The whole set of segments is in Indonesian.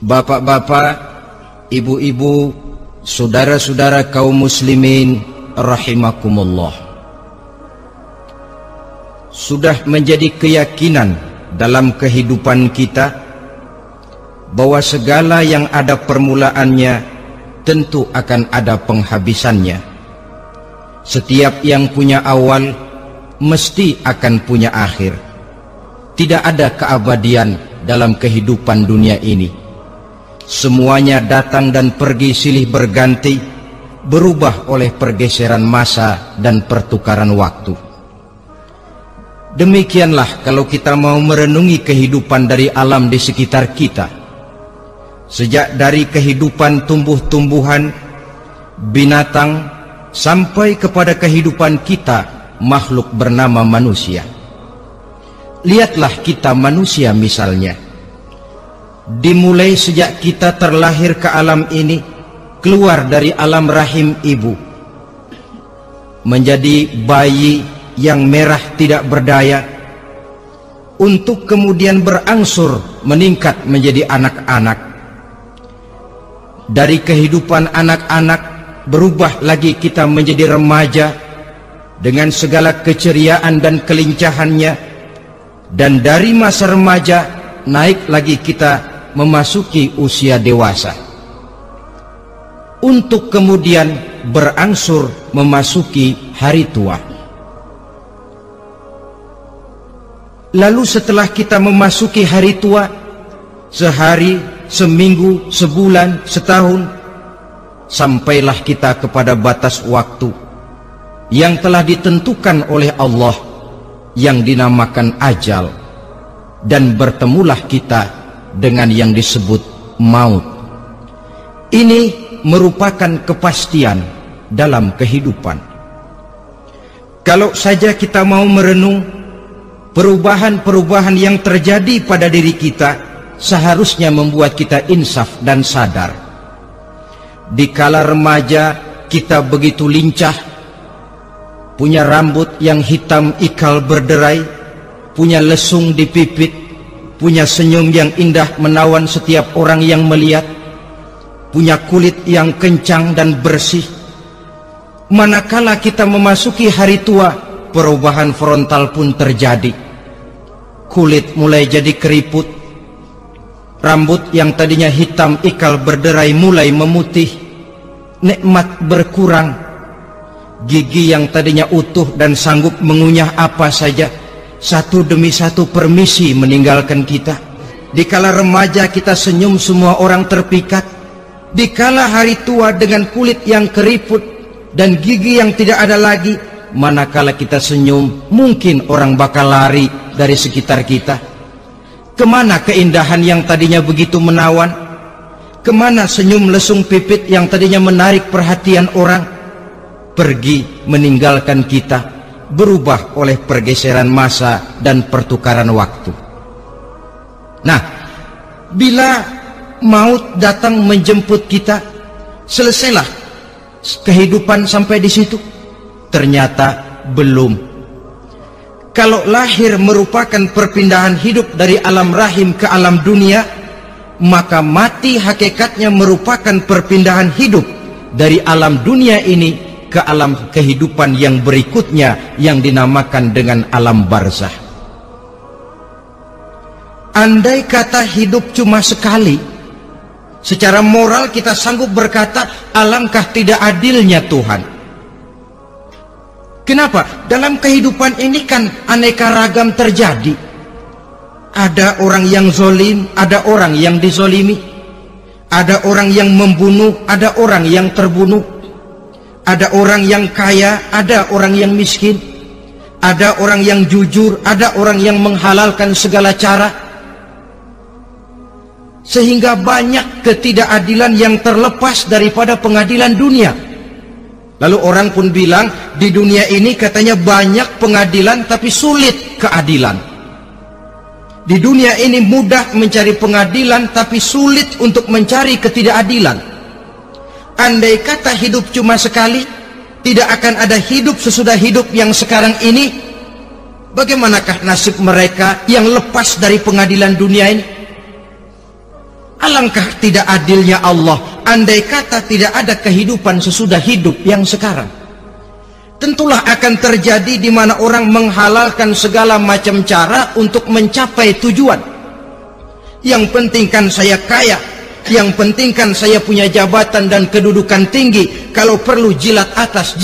Bapak-bapak, ibu-ibu, saudara-saudara kaum muslimin rahimakumullah. Sudah menjadi keyakinan dalam kehidupan kita bahwa segala yang ada permulaannya tentu akan ada penghabisannya. Setiap yang punya awal mesti akan punya akhir. Tidak ada keabadian dalam kehidupan dunia ini. Semuanya datang dan pergi silih berganti, berubah oleh pergeseran masa dan pertukaran waktu. Demikianlah kalau kita mau merenungi kehidupan dari alam di sekitar kita. Sejak dari kehidupan tumbuh-tumbuhan, binatang, sampai kepada kehidupan kita, makhluk bernama manusia. Lihatlah kita manusia misalnya. Dimulai sejak kita terlahir ke alam ini, keluar dari alam rahim ibu, menjadi bayi yang merah tidak berdaya, untuk kemudian berangsur meningkat menjadi anak-anak. Dari kehidupan anak-anak berubah lagi kita menjadi remaja dengan segala keceriaan dan kelincahannya, dan dari masa remaja naik lagi kita memasuki usia dewasa, untuk kemudian berangsur memasuki hari tua. Lalu setelah kita memasuki hari tua, sehari, seminggu, sebulan, setahun, sampailah kita kepada batas waktu yang telah ditentukan oleh Allah, yang dinamakan ajal, dan bertemulah kita dengan yang disebut maut. Ini merupakan kepastian dalam kehidupan. Kalau saja kita mau merenung perubahan-perubahan yang terjadi pada diri kita, seharusnya membuat kita insaf dan sadar. Dikala remaja kita begitu lincah, punya rambut yang hitam ikal berderai, punya lesung di pipit, punya senyum yang indah menawan setiap orang yang melihat, punya kulit yang kencang dan bersih. Manakala kita memasuki hari tua, perubahan frontal pun terjadi. Kulit mulai jadi keriput, rambut yang tadinya hitam ikal berderai mulai memutih, nikmat berkurang, gigi yang tadinya utuh dan sanggup mengunyah apa saja, satu demi satu permisi meninggalkan kita. Dikala remaja kita senyum, semua orang terpikat. Dikala hari tua dengan kulit yang keriput dan gigi yang tidak ada lagi, manakala kita senyum, mungkin orang bakal lari dari sekitar kita. Kemana keindahan yang tadinya begitu menawan? Kemana senyum lesung pipit yang tadinya menarik perhatian orang? Pergi meninggalkan kita, berubah oleh pergeseran masa dan pertukaran waktu. Nah, bila maut datang menjemput kita, selesailah kehidupan sampai di situ? Ternyata belum. Kalau lahir merupakan perpindahan hidup dari alam rahim ke alam dunia, maka mati hakikatnya merupakan perpindahan hidup dari alam dunia ini ke alam kehidupan yang berikutnya, yang dinamakan dengan alam barzah. Andai kata hidup cuma sekali, secara moral kita sanggup berkata, alangkah tidak adilnya Tuhan. Kenapa? Dalam kehidupan ini kan aneka ragam terjadi. Ada orang yang zolim, ada orang yang dizolimi, ada orang yang membunuh, ada orang yang terbunuh, ada orang yang kaya, ada orang yang miskin, ada orang yang jujur, ada orang yang menghalalkan segala cara. Sehingga banyak ketidakadilan yang terlepas daripada pengadilan dunia. Lalu orang pun bilang, di dunia ini katanya banyak pengadilan tapi sulit keadilan. Di dunia ini mudah mencari pengadilan tapi sulit untuk mencari ketidakadilan. Andai kata hidup cuma sekali, tidak akan ada hidup sesudah hidup yang sekarang ini. Bagaimanakah nasib mereka yang lepas dari pengadilan dunia ini? alangkah tidak adilnya Allah andai kata tidak ada kehidupan sesudah hidup yang sekarang. Tentulah akan terjadi di mana orang menghalalkan segala macam cara untuk mencapai tujuan. Yang penting kan saya kaya, yang penting kan saya punya jabatan dan kedudukan tinggi. Kalau perlu jilat atas,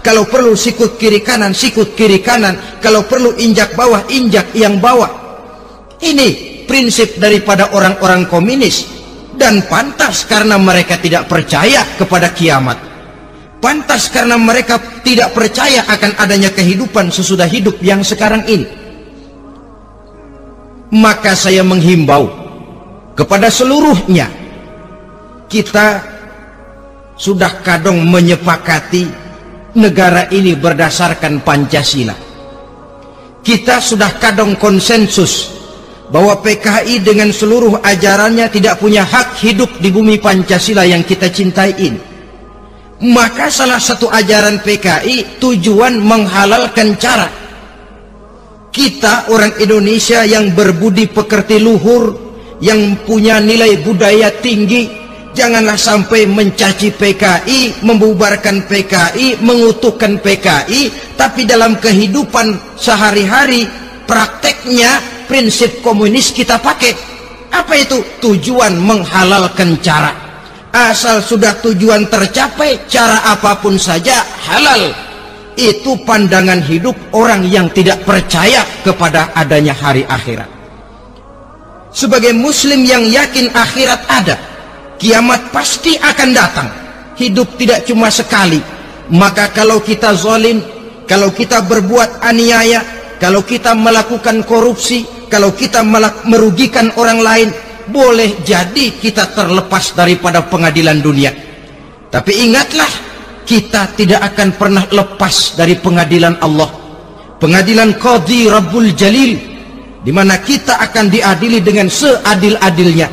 kalau perlu sikut kiri kanan, kalau perlu injak bawah, injak yang bawah. Ini prinsip daripada orang-orang komunis, dan pantas karena mereka tidak percaya kepada kiamat. Pantas karena mereka tidak percaya akan adanya kehidupan sesudah hidup yang sekarang ini. Maka saya menghimbau kepada seluruhnya, kita sudah kadung menyepakati negara ini berdasarkan Pancasila. Kita sudah kadung konsensus bahwa PKI dengan seluruh ajarannya tidak punya hak hidup di bumi Pancasila yang kita cintai ini. Maka salah satu ajaran PKI tujuan menghalalkan cara. Kita orang Indonesia yang berbudi pekerti luhur, yang punya nilai budaya tinggi, janganlah sampai mencaci PKI, membubarkan PKI, mengutukkan PKI, tapi dalam kehidupan sehari-hari prakteknya prinsip komunis kita pakai. Apa itu? Tujuan menghalalkan cara. Asal sudah tujuan tercapai, cara apapun saja halal. Itu pandangan hidup orang yang tidak percaya kepada adanya hari akhirat. Sebagai muslim yang yakin akhirat ada, kiamat pasti akan datang. Hidup tidak cuma sekali. Maka kalau kita zalim, kalau kita berbuat aniaya, kalau kita melakukan korupsi, kalau kita merugikan orang lain, boleh jadi kita terlepas daripada pengadilan dunia. Tapi ingatlah, kita tidak akan pernah lepas dari pengadilan Allah, pengadilan Qadhi Rabbul Jalil, di mana kita akan diadili dengan seadil-adilnya,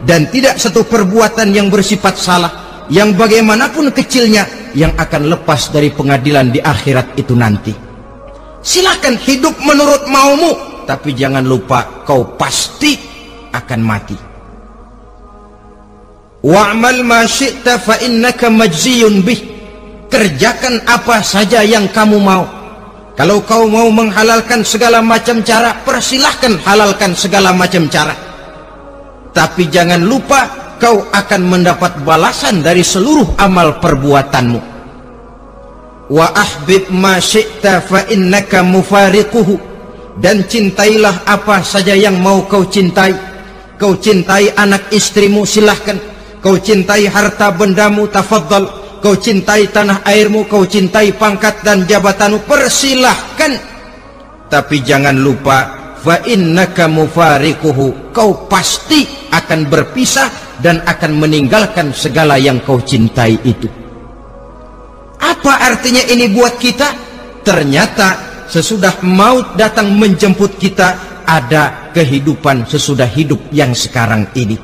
dan tidak satu perbuatan yang bersifat salah, yang bagaimanapun kecilnya, yang akan lepas dari pengadilan di akhirat itu nanti. Silakan hidup menurut maumu, tapi jangan lupa kau pasti akan mati. Wa'mal ma syi'ta fa innaka majziyun bih. Kerjakan apa saja yang kamu mau. Kalau kau mau menghalalkan segala macam cara, persilahkan halalkan segala macam cara. Tapi jangan lupa kau akan mendapat balasan dari seluruh amal perbuatanmu. Wa ahbib ma syi'ta fa innaka mufariquhu. Dan cintailah apa saja yang mau kau cintai. Kau cintai anak istrimu, silahkan. Kau cintai harta bendamu, tafadhal. Kau cintai tanah airmu, kau cintai pangkat dan jabatanmu, persilahkan. Tapi jangan lupa, fa innaka mufariquhu. Kau pasti akan berpisah dan akan meninggalkan segala yang kau cintai itu. Apa artinya ini buat kita? Ternyata sesudah maut datang menjemput kita, ada kehidupan sesudah hidup yang sekarang ini.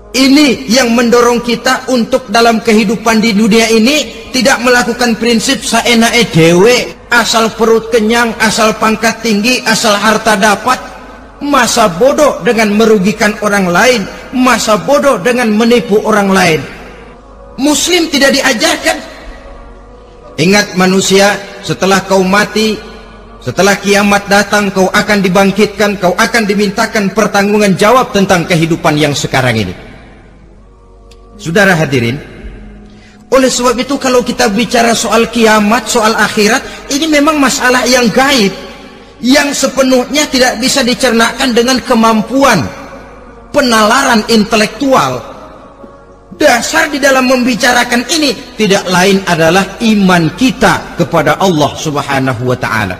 Ini yang mendorong kita untuk dalam kehidupan di dunia ini tidak melakukan prinsip saenake dewe, asal perut kenyang, asal pangkat tinggi, asal harta dapat. Masa bodoh dengan merugikan orang lain, masa bodoh dengan menipu orang lain. Muslim tidak diajarkan. Ingat manusia, setelah kau mati, setelah kiamat datang, kau akan dibangkitkan, kau akan dimintakan pertanggungan jawab tentang kehidupan yang sekarang ini. Saudara hadirin, oleh sebab itu kalau kita bicara soal kiamat, soal akhirat, ini memang masalah yang gaib, yang sepenuhnya tidak bisa dicernakan dengan kemampuan penalaran intelektual. Dasar di dalam membicarakan ini tidak lain adalah iman kita kepada Allah Subhanahu wa ta'ala.